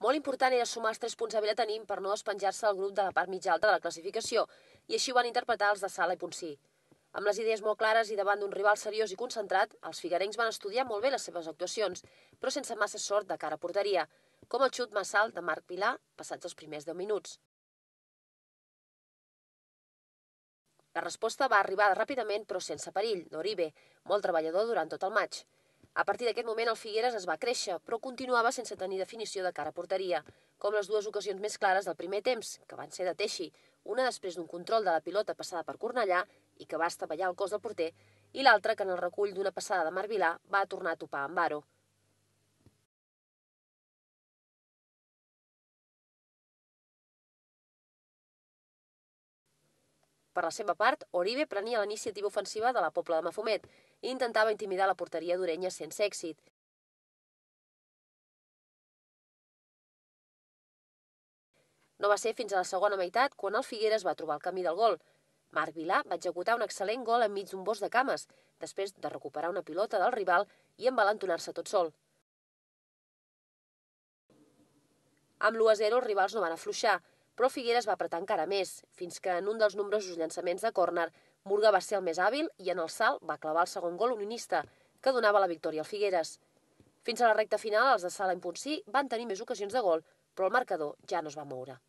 Molt important era sumar els 3 punts a Vilatenim per no despenjar-se al grup de la part mitja alta de la classificació, i així ho van interpretar els de Sala i Ponsí. Amb les idees molt clares i davant d'un rival seriós i concentrat, els figuerencs van estudiar molt bé les seves actuacions, però sense massa sort de cara a porteria, com el xut massa alt de Marc Vilà, passats els primers 10 minuts. La resposta va arribar ràpidament però sense perill, d'Oribe, molt treballador durant tot el maig. A partir d'aquest moment el Figueres es va créixer, però continuava sense tenir definició de cara a porteria, com les 2 ocasions més clares del primer temps, que van ser de Teixi, una després d'un control de la pilota passada per Cornellà i que va estavellar el cos del porter, i l'altra que en el recull d'una passada de Marc Vilà va tornar a topar amb Baro. Per la seva part, Oribe prenia la iniciativa ofensiva de la Pobla de Mafumet i intentava intimidar la porteria d'Orenya sense èxit. No va ser fins a la segona meitat quan el Figueres va trobar el camí del gol. Marc Vilà va executar un excel·lent gol enmig d'un bosc de cames, després de recuperar una pilota del rival i envalentonar-se tot sol. Amb l'1-0 els rivals no van afluixar, però el Figueres va apretar encara més, fins que en un dels nombrosos llançaments de córner, Murga va ser el més hàbil i en el salt va clavar el segon gol unionista, que donava la victòria al Figueres. Fins a la recta final, els de Sala i Ponsí van tenir més ocasions de gol, però el marcador ja no es va moure.